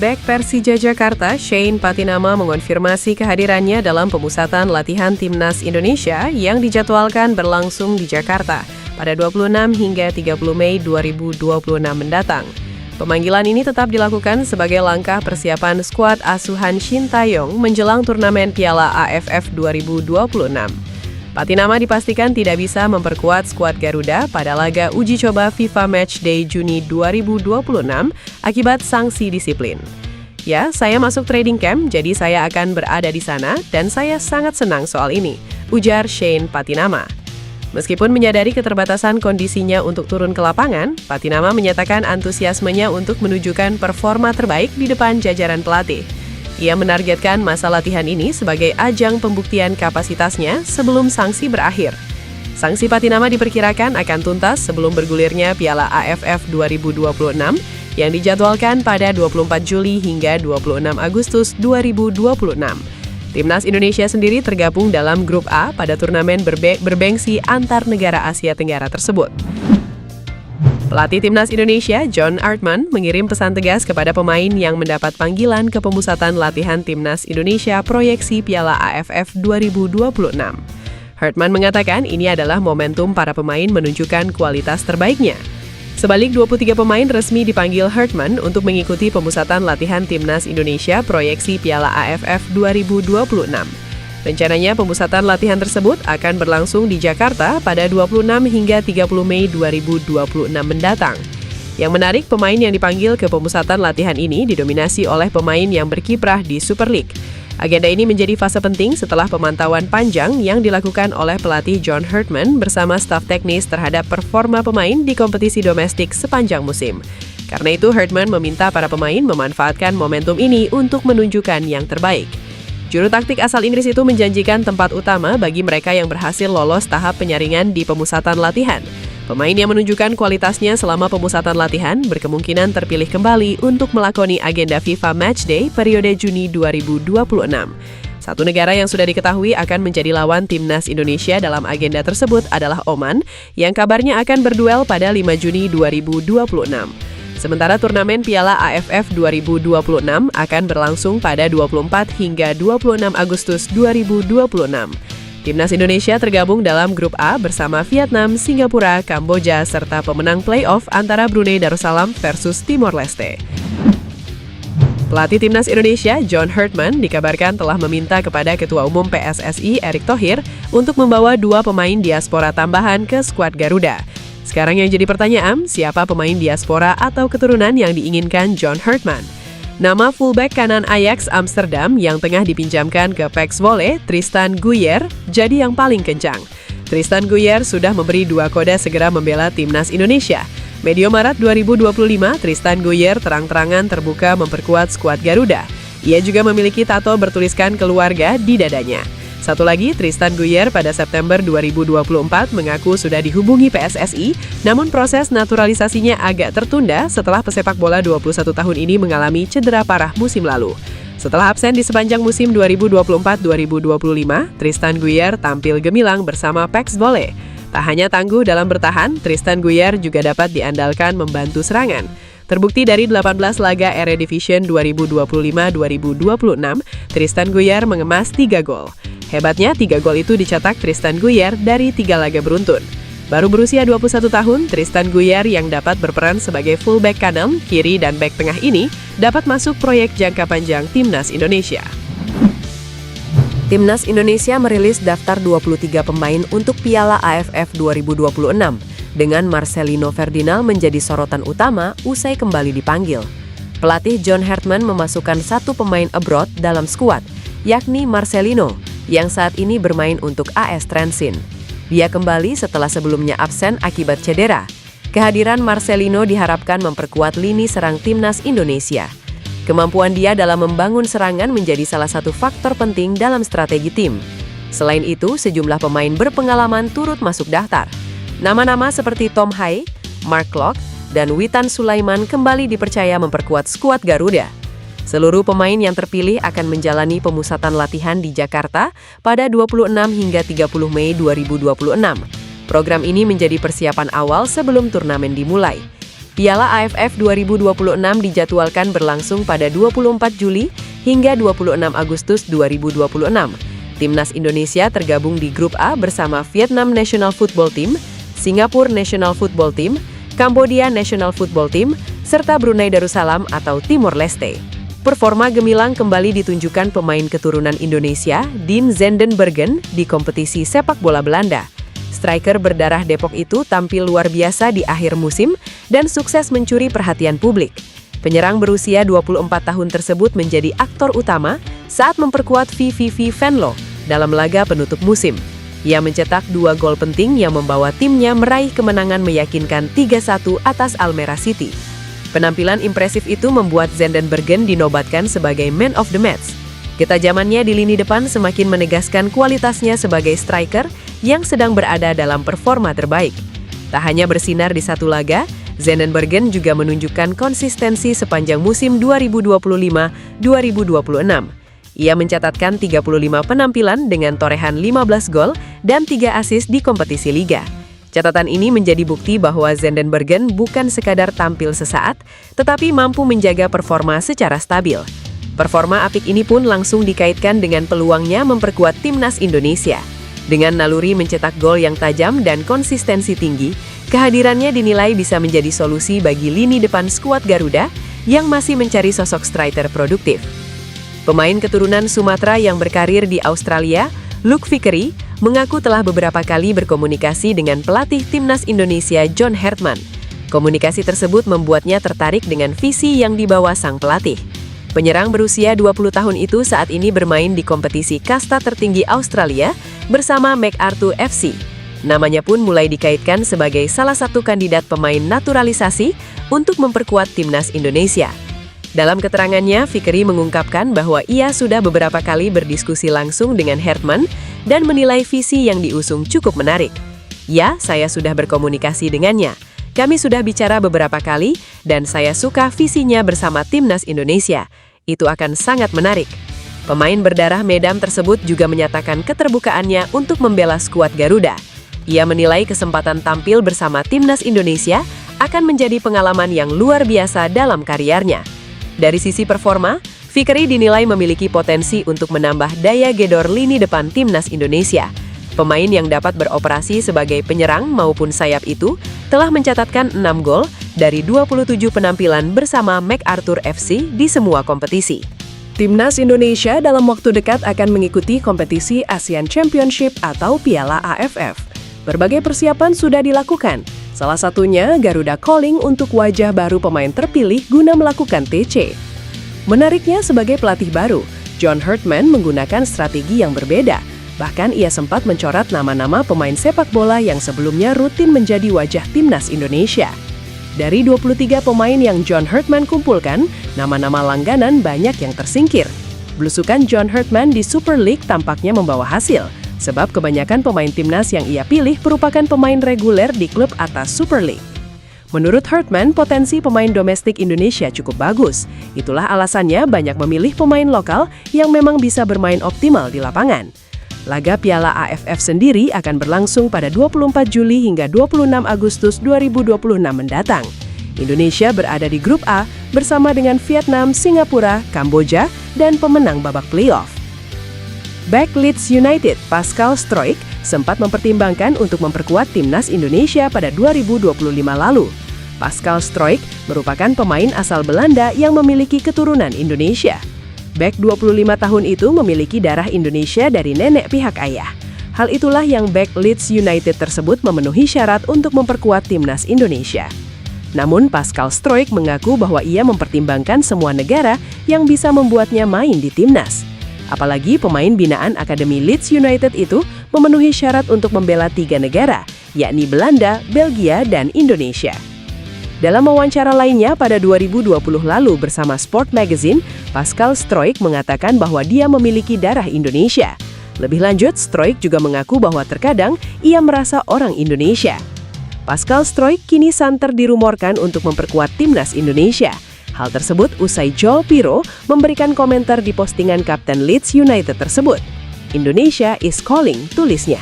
Bek Persija Jakarta, Shane Patinama mengonfirmasi kehadirannya dalam pemusatan latihan Timnas Indonesia yang dijadwalkan berlangsung di Jakarta pada 26 hingga 30 Mei 2026 mendatang. Pemanggilan ini tetap dilakukan sebagai langkah persiapan skuad asuhan Shin Tae-yong menjelang turnamen Piala AFF 2026. Patinama dipastikan tidak bisa memperkuat skuad Garuda pada laga uji coba FIFA Matchday Juni 2026 akibat sanksi disiplin. Ya, saya masuk training camp, jadi saya akan berada di sana dan saya sangat senang soal ini, ujar Shane Patinama. Meskipun menyadari keterbatasan kondisinya untuk turun ke lapangan, Patinama menyatakan antusiasmenya untuk menunjukkan performa terbaik di depan jajaran pelatih. Ia menargetkan masa latihan ini sebagai ajang pembuktian kapasitasnya sebelum sanksi berakhir. Sanksi Patinama diperkirakan akan tuntas sebelum bergulirnya Piala AFF 2026 yang dijadwalkan pada 24 Juli hingga 26 Agustus 2026. Timnas Indonesia sendiri tergabung dalam grup A pada turnamen berbengsi antar negara Asia Tenggara tersebut. Pelatih Timnas Indonesia, John Hartman, mengirim pesan tegas kepada pemain yang mendapat panggilan ke pemusatan latihan Timnas Indonesia proyeksi Piala AFF 2026. Hartman mengatakan ini adalah momentum para pemain menunjukkan kualitas terbaiknya. Sebalik 23 pemain resmi dipanggil Hartman untuk mengikuti pemusatan latihan Timnas Indonesia proyeksi Piala AFF 2026. Rencananya pemusatan latihan tersebut akan berlangsung di Jakarta pada 26 hingga 30 Mei 2026 mendatang. Yang menarik, pemain yang dipanggil ke pemusatan latihan ini didominasi oleh pemain yang berkiprah di Super League. Agenda ini menjadi fase penting setelah pemantauan panjang yang dilakukan oleh pelatih John Hartman bersama staf teknis terhadap performa pemain di kompetisi domestik sepanjang musim. Karena itu, Hartman meminta para pemain memanfaatkan momentum ini untuk menunjukkan yang terbaik. Juru taktik asal Inggris itu menjanjikan tempat utama bagi mereka yang berhasil lolos tahap penyaringan di pemusatan latihan. Pemain yang menunjukkan kualitasnya selama pemusatan latihan berkemungkinan terpilih kembali untuk melakoni agenda FIFA Matchday periode Juni 2026. Satu negara yang sudah diketahui akan menjadi lawan Timnas Indonesia dalam agenda tersebut adalah Oman, yang kabarnya akan berduel pada 5 Juni 2026. Sementara turnamen Piala AFF 2026 akan berlangsung pada 24 hingga 26 Agustus 2026. Timnas Indonesia tergabung dalam grup A bersama Vietnam, Singapura, Kamboja, serta pemenang playoff antara Brunei Darussalam versus Timor Leste. Pelatih Timnas Indonesia, John Hartman, dikabarkan telah meminta kepada Ketua Umum PSSI, Erick Thohir, untuk membawa 2 pemain diaspora tambahan ke skuad Garuda. Sekarang yang jadi pertanyaan, siapa pemain diaspora atau keturunan yang diinginkan John Hartman? Nama fullback kanan Ajax Amsterdam yang tengah dipinjamkan ke PEC Zwolle, Tristan Guyer, jadi yang paling kencang. Tristan Guyer sudah memberi 2 kode segera membela Timnas Indonesia. Medio Maret 2025, Tristan Guyer terang-terangan terbuka memperkuat skuad Garuda. Ia juga memiliki tato bertuliskan keluarga di dadanya. Satu lagi, Tristan Guyer pada September 2024 mengaku sudah dihubungi PSSI, namun proses naturalisasinya agak tertunda setelah pesepak bola 21 tahun ini mengalami cedera parah musim lalu. Setelah absen di sepanjang musim 2024-2025, Tristan Guyer tampil gemilang bersama PEC Zwolle. Tak hanya tangguh dalam bertahan, Tristan Guyer juga dapat diandalkan membantu serangan. Terbukti dari 18 laga Eredivisie 2025-2026, Tristan Guyer mengemas 3 gol. Hebatnya, 3 gol itu dicetak Tristan Guyer dari 3 laga beruntun. Baru berusia 21 tahun, Tristan Guyer yang dapat berperan sebagai fullback kanan, kiri, dan bek tengah ini dapat masuk proyek jangka panjang Timnas Indonesia. Timnas Indonesia merilis daftar 23 pemain untuk Piala AFF 2026, dengan Marcelino Ferdinand menjadi sorotan utama usai kembali dipanggil. Pelatih John Hartman memasukkan 1 pemain abroad dalam skuad, yakni Marcelino, yang saat ini bermain untuk AS Trensin. Dia kembali setelah sebelumnya absen akibat cedera. Kehadiran Marcelino diharapkan memperkuat lini serang Timnas Indonesia. Kemampuan dia dalam membangun serangan menjadi salah satu faktor penting dalam strategi tim. Selain itu, sejumlah pemain berpengalaman turut masuk daftar. Nama-nama seperti Tom Hai, Mark Klok, dan Witan Sulaiman kembali dipercaya memperkuat skuad Garuda. Seluruh pemain yang terpilih akan menjalani pemusatan latihan di Jakarta pada 26 hingga 30 Mei 2026. Program ini menjadi persiapan awal sebelum turnamen dimulai. Piala AFF 2026 dijadwalkan berlangsung pada 24 Juli hingga 26 Agustus 2026. Timnas Indonesia tergabung di Grup A bersama Vietnam National Football Team, Singapura National Football Team, Kambodia National Football Team, serta Brunei Darussalam atau Timor Leste. Performa gemilang kembali ditunjukkan pemain keturunan Indonesia, Dean Zendenbergen, di kompetisi sepak bola Belanda. Striker berdarah Depok itu tampil luar biasa di akhir musim dan sukses mencuri perhatian publik. Penyerang berusia 24 tahun tersebut menjadi aktor utama saat memperkuat VVV Venlo dalam laga penutup musim. Ia mencetak 2 gol penting yang membawa timnya meraih kemenangan meyakinkan 3-1 atas Almere City. Penampilan impresif itu membuat Zendenbergen dinobatkan sebagai Man of the Match. Ketajamannya di lini depan semakin menegaskan kualitasnya sebagai striker yang sedang berada dalam performa terbaik. Tak hanya bersinar di satu laga, Zendenbergen juga menunjukkan konsistensi sepanjang musim 2025-2026. Ia mencatatkan 35 penampilan dengan torehan 15 gol dan 3 assist di kompetisi liga. Catatan ini menjadi bukti bahwa Zendenbergen bukan sekadar tampil sesaat, tetapi mampu menjaga performa secara stabil. Performa apik ini pun langsung dikaitkan dengan peluangnya memperkuat timnas Indonesia. Dengan naluri mencetak gol yang tajam dan konsistensi tinggi, kehadirannya dinilai bisa menjadi solusi bagi lini depan skuad Garuda yang masih mencari sosok striker produktif. Pemain keturunan Sumatera yang berkarir di Australia, Luke Vickery, mengaku telah beberapa kali berkomunikasi dengan pelatih timnas Indonesia John Hartman. Komunikasi tersebut membuatnya tertarik dengan visi yang dibawa sang pelatih. Penyerang berusia 20 tahun itu saat ini bermain di kompetisi kasta tertinggi Australia bersama MacArthur FC. Namanya pun mulai dikaitkan sebagai salah satu kandidat pemain naturalisasi untuk memperkuat timnas Indonesia. Dalam keterangannya, Vickery mengungkapkan bahwa ia sudah beberapa kali berdiskusi langsung dengan Hartman dan menilai visi yang diusung cukup menarik. Ya, saya sudah berkomunikasi dengannya. Kami sudah bicara beberapa kali dan saya suka visinya bersama timnas Indonesia. Itu akan sangat menarik. Pemain berdarah Medan tersebut juga menyatakan keterbukaannya untuk membela skuad Garuda. Ia menilai kesempatan tampil bersama timnas Indonesia akan menjadi pengalaman yang luar biasa dalam kariernya. Dari sisi performa, Vickery dinilai memiliki potensi untuk menambah daya gedor lini depan timnas Indonesia. Pemain yang dapat beroperasi sebagai penyerang maupun sayap itu telah mencatatkan 6 gol dari 27 penampilan bersama MacArthur FC di semua kompetisi. Timnas Indonesia dalam waktu dekat akan mengikuti kompetisi Asian Championship atau Piala AFF. Berbagai persiapan sudah dilakukan. Salah satunya Garuda calling untuk wajah baru pemain terpilih guna melakukan TC. Menariknya sebagai pelatih baru, John Hartman menggunakan strategi yang berbeda. Bahkan ia sempat mencoret nama-nama pemain sepak bola yang sebelumnya rutin menjadi wajah timnas Indonesia. Dari 23 pemain yang John Hartman kumpulkan, nama-nama langganan banyak yang tersingkir. Belusukan John Hartman di Super League tampaknya membawa hasil, sebab kebanyakan pemain timnas yang ia pilih merupakan pemain reguler di klub atas Super League. Menurut Hartman, potensi pemain domestik Indonesia cukup bagus. Itulah alasannya banyak memilih pemain lokal yang memang bisa bermain optimal di lapangan. Laga Piala AFF sendiri akan berlangsung pada 24 Juli hingga 26 Agustus 2026 mendatang. Indonesia berada di Grup A bersama dengan Vietnam, Singapura, Kamboja, dan pemenang babak playoff. Back Leeds United, Pascal Struijk, sempat mempertimbangkan untuk memperkuat timnas Indonesia pada 2025 lalu. Pascal Struijk merupakan pemain asal Belanda yang memiliki keturunan Indonesia. Back 25 tahun itu memiliki darah Indonesia dari nenek pihak ayah. Hal itulah yang back Leeds United tersebut memenuhi syarat untuk memperkuat timnas Indonesia. Namun Pascal Struijk mengaku bahwa ia mempertimbangkan semua negara yang bisa membuatnya main di timnas. Apalagi pemain binaan Akademi Leeds United itu memenuhi syarat untuk membela 3 negara, yakni Belanda, Belgia, dan Indonesia. Dalam wawancara lainnya pada 2020 lalu bersama Sport Magazine, Pascal Struijk mengatakan bahwa dia memiliki darah Indonesia. Lebih lanjut, Struijk juga mengaku bahwa terkadang ia merasa orang Indonesia. Pascal Struijk kini santer dirumorkan untuk memperkuat timnas Indonesia. Hal tersebut usai Joel Pirro memberikan komentar di postingan Kapten Leeds United tersebut. Indonesia is calling, tulisnya.